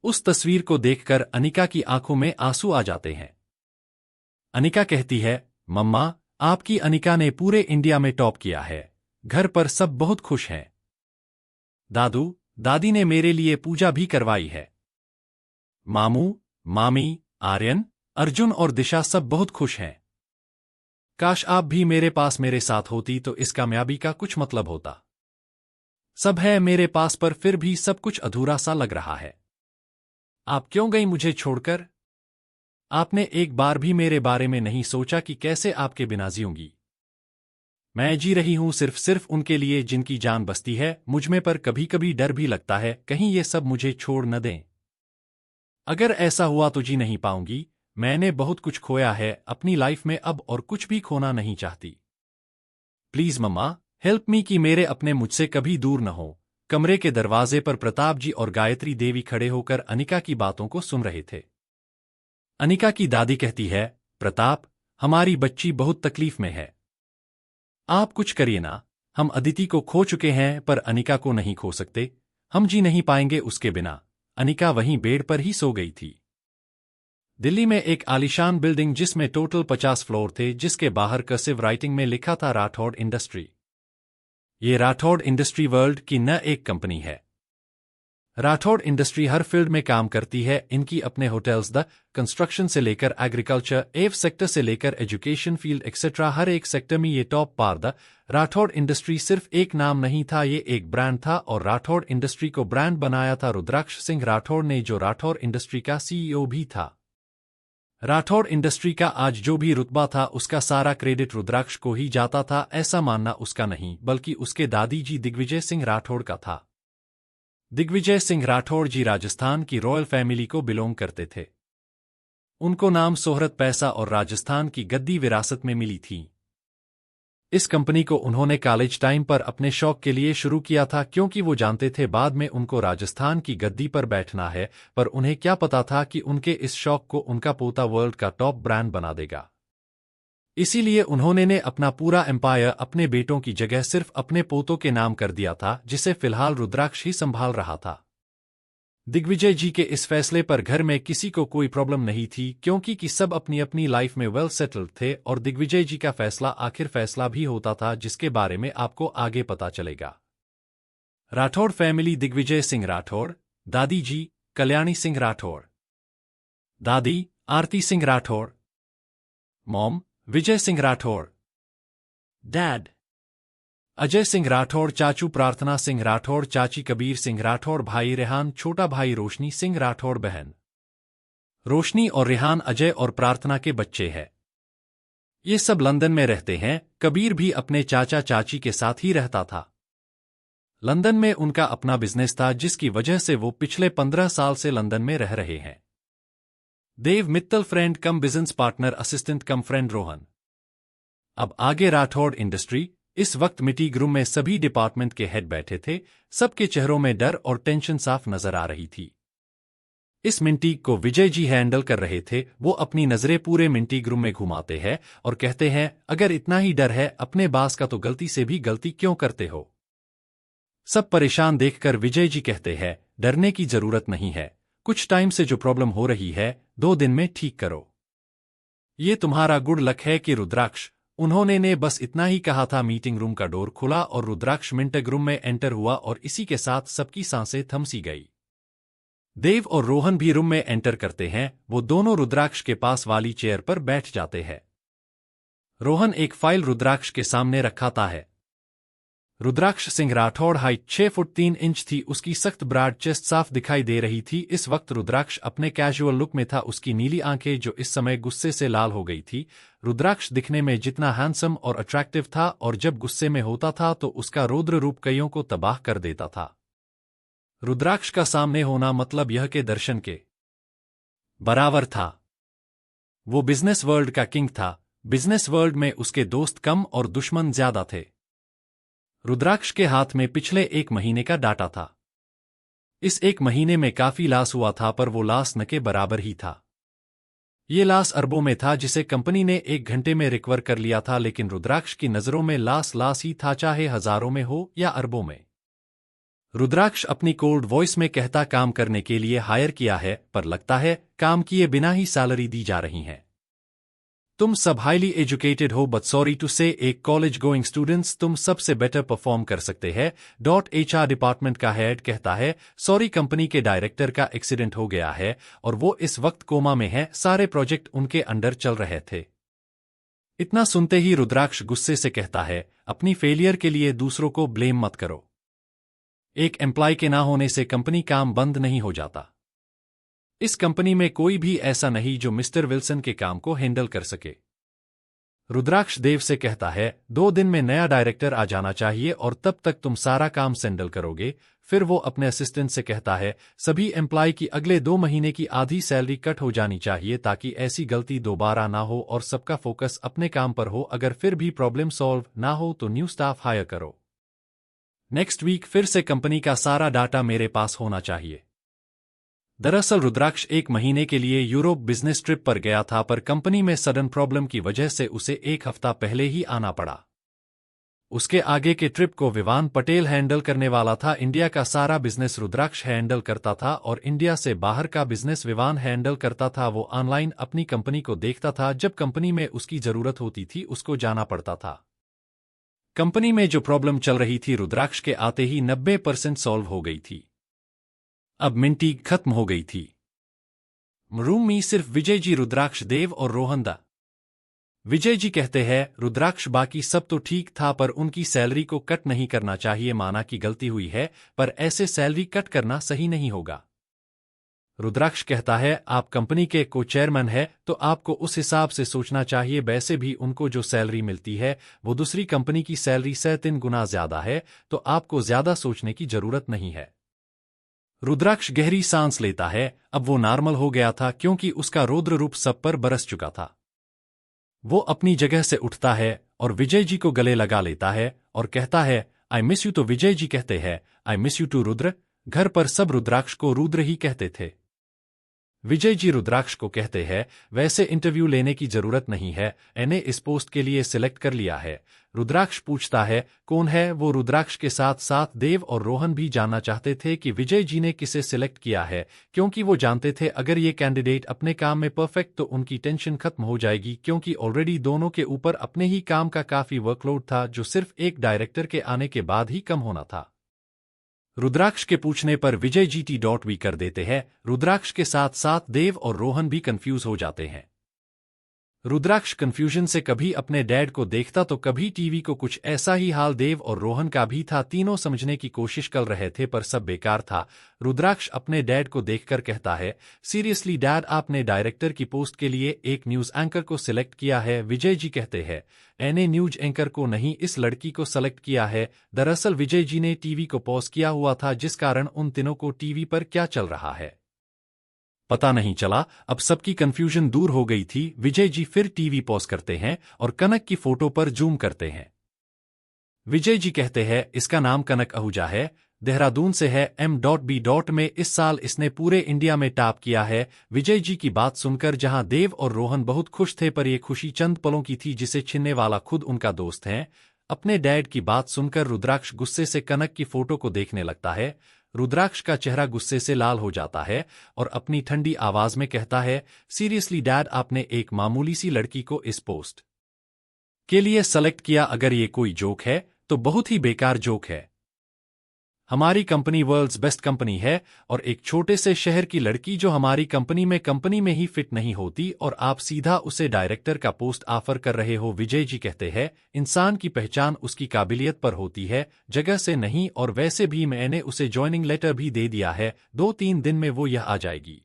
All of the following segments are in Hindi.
उस तस्वीर को देखकर अनिका की आंखों में आंसू आ जाते हैं। अनिका कहती है, मम्मा, आपकी अनिका ने पूरे इंडिया में टॉप किया है। घर पर सब बहुत खुश हैं। दादू दादी ने मेरे लिए पूजा भी करवाई है। मामू मामी, आर्यन, अर्जुन और दिशा सब बहुत खुश हैं। काश आप भी मेरे पास मेरे साथ होती तो इस कामयाबी का कुछ मतलब होता। सब है मेरे पास पर फिर भी सब कुछ अधूरा सा लग रहा है। आप क्यों गई मुझे छोड़कर? आपने एक बार भी मेरे बारे में नहीं सोचा कि कैसे आपके बिना जीऊंगी। मैं जी रही हूं सिर्फ उनके लिए जिनकी जान बसती है मुझ में, पर कभी कभी डर भी लगता है कहीं ये सब मुझे छोड़ न दें। अगर ऐसा हुआ तो जी नहीं पाऊंगी। मैंने बहुत कुछ खोया है अपनी लाइफ में, अब और कुछ भी खोना नहीं चाहती। प्लीज मम्मा, हेल्प मी कि मेरे अपने मुझसे कभी दूर न हो। कमरे के दरवाजे पर प्रताप जी और गायत्री देवी खड़े होकर अनिका की बातों को सुन रहे थे। अनिका की दादी कहती है, प्रताप, हमारी बच्ची बहुत तकलीफ में है। आप कुछ करिए ना। हम अदिति को खो चुके हैं पर अनिका को नहीं खो सकते। हम जी नहीं पाएंगे उसके बिना। अनिका वहीं बेड पर ही सो गई थी। दिल्ली में एक आलीशान बिल्डिंग जिसमें टोटल 50 फ्लोर थे, जिसके बाहर कर्सिव राइटिंग में लिखा था राठौड़ इंडस्ट्री। ये राठौड़ इंडस्ट्री वर्ल्ड की न एक कंपनी है। राठौड़ इंडस्ट्री हर फील्ड में काम करती है। इनकी अपने होटल्स, द कंस्ट्रक्शन से लेकर एग्रीकल्चर, एव सेक्टर से लेकर एजुकेशन फील्ड एक्सेट्रा, हर एक सेक्टर में ये टॉप पार। द राठौड़ इंडस्ट्री सिर्फ एक नाम नहीं था, ये एक ब्रांड था, और राठौड़ इंडस्ट्री को ब्रांड बनाया था रुद्राक्ष सिंह राठौड़ ने, जो राठौड़ इंडस्ट्री का सीईओ भी था। राठौड़ इंडस्ट्री का आज जो भी रुतबा था उसका सारा क्रेडिट रुद्राक्ष को ही जाता था। ऐसा मानना उसका नहीं बल्कि उसके दादी जी दिग्विजय सिंह राठौड़ का था। दिग्विजय सिंह राठौड़ जी राजस्थान की रॉयल फैमिली को बिलोंग करते थे। उनको नाम, शोहरत, पैसा और राजस्थान की गद्दी विरासत में मिली थी। इस कंपनी को उन्होंने कॉलेज टाइम पर अपने शौक के लिए शुरू किया था, क्योंकि वो जानते थे बाद में उनको राजस्थान की गद्दी पर बैठना है। पर उन्हें क्या पता था कि उनके इस शौक को उनका पोता वर्ल्ड का टॉप ब्रांड बना देगा। इसीलिए उन्होंने ने अपना पूरा एम्पायर अपने बेटों की जगह सिर्फ अपने पोतों के नाम कर दिया था, जिसे फिलहाल रुद्राक्ष ही संभाल रहा था। दिग्विजय जी के इस फैसले पर घर में किसी को कोई प्रॉब्लम नहीं थी, क्योंकि कि सब अपनी अपनी लाइफ में वेल सेटल्ड थे, और दिग्विजय जी का फैसला आखिर फैसला भी होता था, जिसके बारे में आपको आगे पता चलेगा। राठौड़ फैमिली, दिग्विजय सिंह राठौड़, दादी जी कल्याणी सिंह राठौड़, दादी आरती सिंह राठौड़, मॉम विजय सिंह राठौड़, डैड अजय सिंह राठौड़, चाचू प्रार्थना सिंह राठौड़, चाची कबीर सिंह राठौड़, भाई रेहान, छोटा भाई रोशनी सिंह राठौड़, बहन रोशनी और रेहान अजय और प्रार्थना के बच्चे हैं। ये सब लंदन में रहते हैं। कबीर भी अपने चाचा चाची के साथ ही रहता था। लंदन में उनका अपना बिजनेस था, जिसकी वजह से वो पिछले 15 साल से लंदन में रह रहे हैं। Dev Mittal, friend cum business partner, assistant cum friend Rohan. अब आगे राठौड़ इंडस्ट्री। इस वक्त मीटिंग रूम में सभी डिपार्टमेंट के हेड बैठे थे। सबके चेहरों में डर और टेंशन साफ नजर आ रही थी। इस मीटिंग को विजय जी हैंडल कर रहे थे। वो अपनी नजरें पूरे मीटिंग रूम में घुमाते हैं और कहते हैं, अगर इतना ही डर है अपने बास का तो गलती से भी गलती क्यों करते हो? सब परेशान देखकर विजय जी कहते हैं, डरने की जरूरत नहीं है। कुछ टाइम से जो प्रॉब्लम हो रही है 2 दिन में ठीक करो। ये तुम्हारा गुड लक है कि रुद्राक्ष। उन्होंने ने बस इतना ही कहा था, मीटिंग रूम का डोर खुला और रुद्राक्ष मीटिंग रूम में एंटर हुआ, और इसी के साथ सबकी सांसें थम सी गई। देव और रोहन भी रूम में एंटर करते हैं। वो दोनों रुद्राक्ष के पास वाली चेयर पर बैठ जाते हैं। रोहन एक फाइल रुद्राक्ष के सामने रखाता है। Rudraksh Singh Rathore height 6 foot 3 inch थी। उसकी सख्त ब्रॉड चेस्ट साफ दिखाई दे रही थी। इस वक्त रुद्राक्ष अपने कैजुअल लुक में था। उसकी नीली आंखें जो इस समय गुस्से से लाल हो गई थी। रुद्राक्ष दिखने में जितना हैंडसम और अट्रैक्टिव था, और जब गुस्से में होता था तो उसका रौद्र रूप कईयों को तबाह कर देता था। रुद्राक्ष का सामने होना मतलब यह के दर्शन के बराबर था। वो बिजनेस वर्ल्ड का किंग था। बिजनेस वर्ल्ड में उसके दोस्त कम और दुश्मन ज्यादा थे। रुद्राक्ष के हाथ में पिछले 1 महीने का डाटा था। इस 1 महीने में काफी लॉस हुआ था, पर वो लॉस न के बराबर ही था। ये लॉस अरबों में था, जिसे कंपनी ने 1 घंटे में रिकवर कर लिया था, लेकिन रुद्राक्ष की नजरों में लॉस ही था, चाहे हजारों में हो या अरबों में। रुद्राक्ष अपनी कोल्ड वॉइस में कहता काम करने के लिए हायर किया है, पर लगता है काम किए बिना ही सैलरी दी जा रही है। तुम सब हाईली एजुकेटेड हो, बट सॉरी टू से एक कॉलेज गोइंग स्टूडेंट्स तुम सबसे बेटर परफॉर्म कर सकते हैं। HR डिपार्टमेंट का हेड कहता है, सॉरी कंपनी के डायरेक्टर का एक्सीडेंट हो गया है और वो इस वक्त कोमा में है, सारे प्रोजेक्ट उनके अंडर चल रहे थे। इतना सुनते ही रुद्राक्ष गुस्से से कहता है, अपनी फेलियर के लिए दूसरों को ब्लेम मत करो। एक एम्प्लॉय के ना होने से कंपनी काम बंद नहीं हो जाता। इस कंपनी में कोई भी ऐसा नहीं जो मिस्टर विल्सन के काम को हैंडल कर सके। रुद्राक्ष देव से कहता है, 2 दिन में नया डायरेक्टर आ जाना चाहिए और तब तक तुम सारा काम हैंडल करोगे। फिर वो अपने असिस्टेंट से कहता है, सभी एम्प्लॉय की अगले 2 महीने की आधी सैलरी कट हो जानी चाहिए ताकि ऐसी गलती दोबारा ना हो और सबका फोकस अपने काम पर हो। अगर फिर भी प्रॉब्लम सॉल्व ना हो तो न्यू स्टाफ हायर करो। नेक्स्ट वीक फिर से कंपनी का सारा डाटा मेरे पास होना चाहिए। दरअसल रुद्राक्ष 1 महीने के लिए यूरोप बिजनेस ट्रिप पर गया था, पर कंपनी में सडन प्रॉब्लम की वजह से उसे 1 हफ्ता पहले ही आना पड़ा। उसके आगे के ट्रिप को विवान पटेल हैंडल करने वाला था। इंडिया का सारा बिजनेस रुद्राक्ष हैंडल करता था और इंडिया से बाहर का बिजनेस विवान हैंडल करता था। वो ऑनलाइन अपनी कंपनी को देखता था, जब कंपनी में उसकी जरूरत होती थी उसको जाना पड़ता था। कंपनी में जो प्रॉब्लम चल रही थी रुद्राक्ष के आते ही 90% सॉल्व हो गई थी। अब मिनटी खत्म हो गई थी। रूम में सिर्फ विजय जी, रुद्राक्ष देव और रोहन दा। विजय जी कहते हैं, रुद्राक्ष बाकी सब तो ठीक था पर उनकी सैलरी को कट नहीं करना चाहिए। माना कि गलती हुई है पर ऐसे सैलरी कट करना सही नहीं होगा। रुद्राक्ष कहता है, आप कंपनी के को चेयरमैन है तो आपको उस हिसाब से सोचना चाहिए। वैसे भी उनको जो सैलरी मिलती है वो दूसरी कंपनी की सैलरी से 3 गुना ज्यादा है, तो आपको ज्यादा सोचने की जरूरत नहीं है। रुद्राक्ष गहरी सांस लेता है। अब वो नॉर्मल हो गया था क्योंकि उसका रौद्र रूप सब पर बरस चुका था। वो अपनी जगह से उठता है और विजय जी को गले लगा लेता है और कहता है, आई मिस यू। तो विजय जी कहते हैं, I miss you too Rudra. घर पर सब रुद्राक्ष को रुद्र ही कहते थे। विजय जी रुद्राक्ष को कहते हैं, वैसे इंटरव्यू लेने की जरूरत नहीं है, मैंने इस पोस्ट के लिए सिलेक्ट कर लिया है। रुद्राक्ष पूछता है, कौन है वो? रुद्राक्ष के साथ साथ देव और रोहन भी जानना चाहते थे कि विजय जी ने किसे सिलेक्ट किया है, क्योंकि वो जानते थे अगर ये कैंडिडेट अपने काम में परफेक्ट तो उनकी टेंशन खत्म हो जाएगी, क्योंकि ऑलरेडी दोनों के ऊपर अपने ही काम का काफी वर्कलोड था जो सिर्फ एक डायरेक्टर के आने के बाद ही कम होना था। रुद्राक्ष के पूछने पर विजय जी T.V कर देते हैं। रुद्राक्ष के साथ साथ देव और रोहन भी कंफ्यूज हो जाते हैं। रुद्राक्ष कंफ्यूजन से कभी अपने डैड को देखता तो कभी टीवी को। कुछ ऐसा ही हाल देव और रोहन का भी था। तीनों समझने की कोशिश कर रहे थे पर सब बेकार था। रुद्राक्ष अपने डैड को देखकर कहता है, सीरियसली डैड, आपने डायरेक्टर की पोस्ट के लिए एक न्यूज एंकर को सिलेक्ट किया है? विजय जी कहते हैं, मैंने न्यूज एंकर को नहीं, इस लड़की को सेलेक्ट किया है। दरअसल विजय जी ने टीवी को पॉज किया हुआ था, जिस कारण उन तीनों को टीवी पर क्या चल रहा है पता नहीं चला। अब सबकी कंफ्यूजन दूर हो गई थी। विजय जी फिर टीवी पॉज करते हैं और कनक की फोटो पर जूम करते हैं। विजय जी कहते हैं, इसका नाम कनक आहूजा है, देहरादून से है, M.B. में इस साल इसने पूरे इंडिया में टॉप किया है। विजय जी की बात सुनकर जहां देव और रोहन बहुत खुश थे, पर यह खुशी चंद पलों की थी जिसे छीनने वाला खुद उनका दोस्त है। अपने डैड की बात सुनकर रुद्राक्ष गुस्से से कनक की फोटो को देखने लगता है। रुद्राक्ष का चेहरा गुस्से से लाल हो जाता है और अपनी ठंडी आवाज में कहता है, सीरियसली डैड, आपने एक मामूली सी लड़की को इस पोस्ट के लिए सेलेक्ट किया। अगर ये कोई जोक है तो बहुत ही बेकार जोक है। हमारी कंपनी वर्ल्ड्स बेस्ट कंपनी है और एक छोटे से शहर की लड़की जो हमारी कंपनी में ही फिट नहीं होती और आप सीधा उसे डायरेक्टर का पोस्ट ऑफर कर रहे हो। विजय जी कहते हैं, इंसान की पहचान उसकी काबिलियत पर होती है, जगह से नहीं, और वैसे भी मैंने उसे ज्वाइनिंग लेटर भी दे दिया है, 2-3 दिन में वो यह आ जाएगी।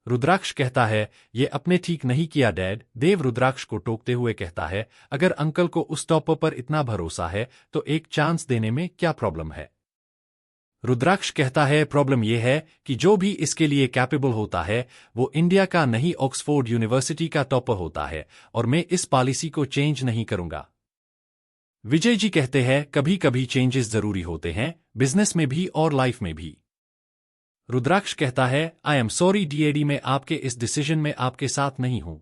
रुद्राक्ष कहता है, ये अपने ठीक नहीं किया डैड। देव रुद्राक्ष को टोकते हुए कहता है, अगर अंकल को उस टॉपर पर इतना भरोसा है तो एक चांस देने में क्या प्रॉब्लम है? रुद्राक्ष कहता है, प्रॉब्लम यह है कि जो भी इसके लिए कैपेबल होता है वो इंडिया का नहीं, ऑक्सफोर्ड यूनिवर्सिटी का टॉपर होता है, और मैं इस पॉलिसी को चेंज नहीं करूंगा। विजय जी कहते हैं, कभी कभी चेंजेस जरूरी होते हैं, बिजनेस में भी और लाइफ में भी। रुद्राक्ष कहता है, आई एम सॉरी डैडी, मैं आपके इस डिसीजन में आपके साथ नहीं हूं।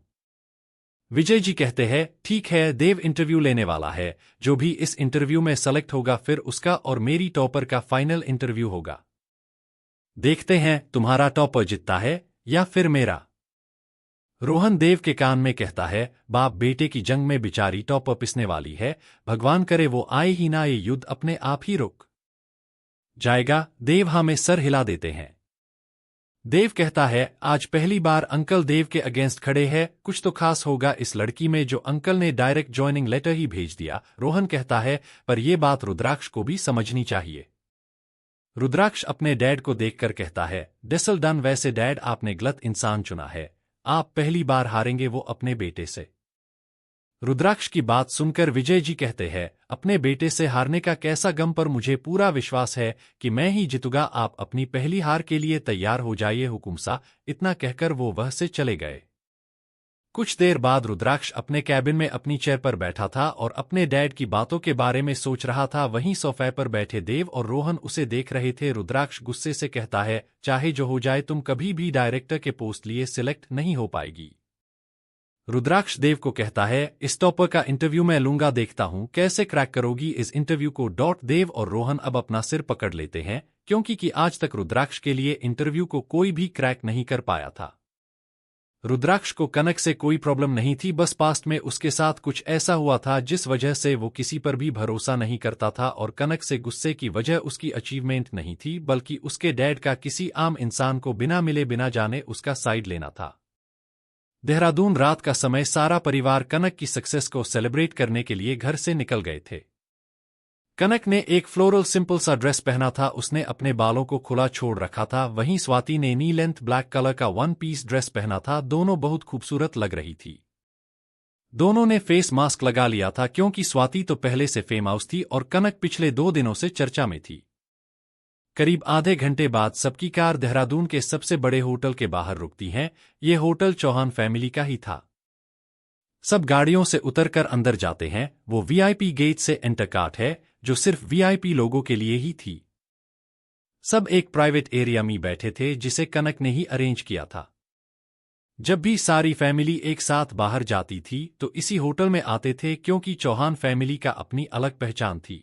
विजय जी कहते हैं, ठीक है, देव इंटरव्यू लेने वाला है। जो भी इस इंटरव्यू में सेलेक्ट होगा फिर उसका और मेरी टॉपर का फाइनल इंटरव्यू होगा। देखते हैं तुम्हारा टॉपर जीतता है या फिर मेरा। रोहन देव के कान में कहता है, बाप बेटे की जंग में बिचारी टॉपर पिसने वाली है, भगवान करे वो आए ही ना, ये युद्ध अपने आप ही रुक जाएगा। देव हाँ में सर हिला देते हैं। देव कहता है, आज पहली बार अंकल देव के अगेंस्ट खड़े हैं, कुछ तो खास होगा इस लड़की में जो अंकल ने डायरेक्ट ज्वाइनिंग लेटर ही भेज दिया। रोहन कहता है, पर यह बात रुद्राक्ष को भी समझनी चाहिए। रुद्राक्ष अपने डैड को देखकर कहता है, डिसल डन, वैसे डैड आपने गलत इंसान चुना है, आप पहली बार हारेंगे वो अपने बेटे से। रुद्राक्ष की बात सुनकर विजय जी कहते हैं, अपने बेटे से हारने का कैसा गम, पर मुझे पूरा विश्वास है कि मैं ही जीतूंगा, आप अपनी पहली हार के लिए तैयार हो जाइए हुकुम सा। इतना कहकर वो वह से चले गए। कुछ देर बाद रुद्राक्ष अपने कैबिन में अपनी चेयर पर बैठा था और अपने डैड की बातों के बारे में सोच रहा था। वहीं सोफे पर बैठे देव और रोहन उसे देख रहे थे। रुद्राक्ष गुस्से से कहता है, चाहे जो हो जाए तुम कभी भी डायरेक्टर के पोस्ट लिए सिलेक्ट नहीं हो पाएगी। रुद्राक्ष देव को कहता है, इस टॉपर का इंटरव्यू मैं लूंगा, देखता हूं कैसे क्रैक करोगी इस इंटरव्यू को। देव और रोहन अब अपना सिर पकड़ लेते हैं क्योंकि आज तक रुद्राक्ष के लिए इंटरव्यू को कोई भी क्रैक नहीं कर पाया था। रुद्राक्ष को कनक से कोई प्रॉब्लम नहीं थी, बस पास्ट में उसके साथ कुछ ऐसा हुआ था जिस वजह से वो किसी पर भी भरोसा नहीं करता था। और कनक से गुस्से की वजह उसकी अचीवमेंट नहीं थी, बल्कि उसके डैड का किसी आम इंसान को बिना मिले बिना जाने उसका साइड लेना था। देहरादून रात का समय, सारा परिवार कनक की सक्सेस को सेलिब्रेट करने के लिए घर से निकल गए थे। कनक ने एक फ्लोरल सिंपल सा ड्रेस पहना था, उसने अपने बालों को खुला छोड़ रखा था। वहीं स्वाति ने नी लेंथ ब्लैक कलर का वन पीस ड्रेस पहना था, दोनों बहुत खूबसूरत लग रही थी। दोनों ने फेस मास्क लगा लिया था क्योंकि स्वाति तो पहले से फेमस थी और कनक पिछले 2 दिनों से चर्चा में थी। करीब आधे घंटे बाद सबकी कार देहरादून के सबसे बड़े होटल के बाहर रुकती है। ये होटल चौहान फैमिली का ही था। सब गाड़ियों से उतरकर अंदर जाते हैं। वो वीआईपी गेट से एंटर कार्ट है जो सिर्फ वीआईपी लोगों के लिए ही थी। सब एक प्राइवेट एरिया में बैठे थे जिसे कनक ने ही अरेंज किया था। जब भी सारी फैमिली एक साथ बाहर जाती थी तो इसी होटल में आते थे क्योंकि चौहान फैमिली का अपनी अलग पहचान थी।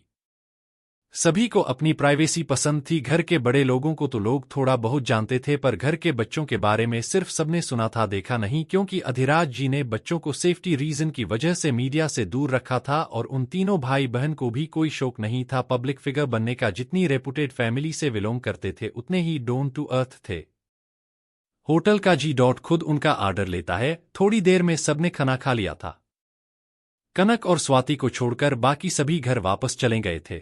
सभी को अपनी प्राइवेसी पसंद थी। घर के बड़े लोगों को तो लोग थोड़ा बहुत जानते थे, पर घर के बच्चों के बारे में सिर्फ सबने सुना था, देखा नहीं, क्योंकि अधिराज जी ने बच्चों को सेफ्टी रीजन की वजह से मीडिया से दूर रखा था और उन तीनों भाई बहन को भी कोई शौक नहीं था पब्लिक फिगर बनने का। जितनी रेपुटेड फैमिली से बिलोंग करते थे उतने ही डाउन टू अर्थ थे। होटल का जी खुद उनका ऑर्डर लेता है। थोड़ी देर में सबने खाना खा लिया था। कनक और स्वाति को छोड़कर बाकी सभी घर वापस चले गए थे।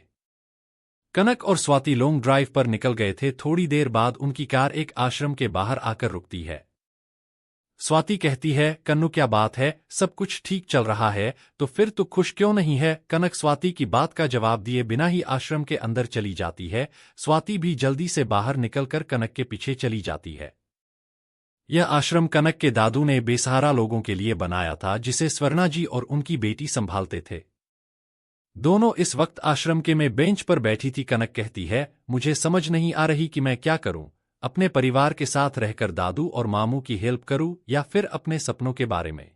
कनक और स्वाति लॉन्ग ड्राइव पर निकल गए थे। थोड़ी देर बाद उनकी कार एक आश्रम के बाहर आकर रुकती है। स्वाति कहती है, कन्नू क्या बात है, सब कुछ ठीक चल रहा है तो फिर तू खुश क्यों नहीं है। कनक स्वाति की बात का जवाब दिए बिना ही आश्रम के अंदर चली जाती है। स्वाति भी जल्दी से बाहर निकलकर कनक के पीछे चली जाती है। यह आश्रम कनक के दादू ने बेसहारा लोगों के लिए बनाया था जिसे स्वर्णा जी और उनकी बेटी संभालते थे। दोनों इस वक्त आश्रम के में बेंच पर बैठी थी। कनक कहती है, मुझे समझ नहीं आ रही कि मैं क्या करूं, अपने परिवार के साथ रहकर दादू और मामू की हेल्प करूं या फिर अपने सपनों के बारे में।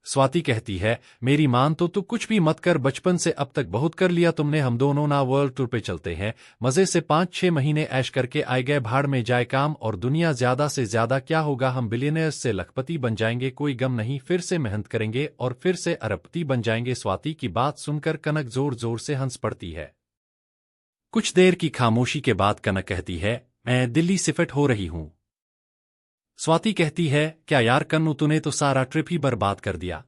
स्वाति कहती है, मेरी मान तो तू कुछ भी मत कर, बचपन से अब तक बहुत कर लिया तुमने, हम दोनों ना वर्ल्ड टूर पे चलते हैं, मजे से 5-6 महीने ऐश करके आए गए, भाड़ में जाए काम और दुनिया, ज्यादा से ज्यादा क्या होगा, हम बिलियनर्स से लखपति बन जाएंगे, कोई गम नहीं, फिर से मेहनत करेंगे और फिर से अरबपति बन जाएंगे। स्वाति की बात सुनकर कनक जोर जोर से हंस पड़ती है। कुछ देर की खामोशी के बाद कनक कहती है, मैं दिल्ली शिफ्ट हो रही हूं। स्वाति कहती है, क्या यार कन्नू, तूने तो सारा ट्रिप ही बर्बाद कर दिया।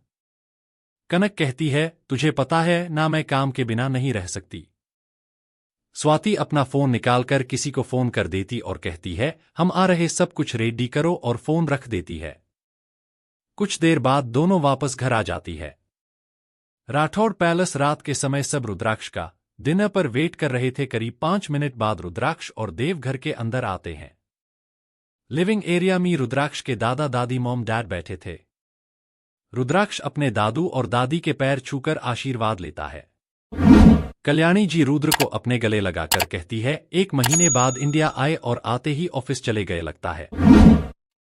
कनक कहती है, तुझे पता है ना मैं काम के बिना नहीं रह सकती। स्वाति अपना फोन निकालकर किसी को फोन कर देती और कहती है, हम आ रहे, सब कुछ रेडी करो, और फोन रख देती है। कुछ देर बाद दोनों वापस घर आ जाती है। राठौड़ पैलेस, रात के समय सब रुद्राक्ष का डिनर पर वेट कर रहे थे। करीब 5 मिनट बाद रुद्राक्ष और देव घर के अंदर आते हैं। लिविंग एरिया में रुद्राक्ष के दादा दादी मॉम डैड बैठे थे। रुद्राक्ष अपने दादू और दादी के पैर छूकर आशीर्वाद लेता है। कल्याणी जी रुद्र को अपने गले लगाकर कहती है, 1 महीने बाद इंडिया आए और आते ही ऑफिस चले गए लगता है।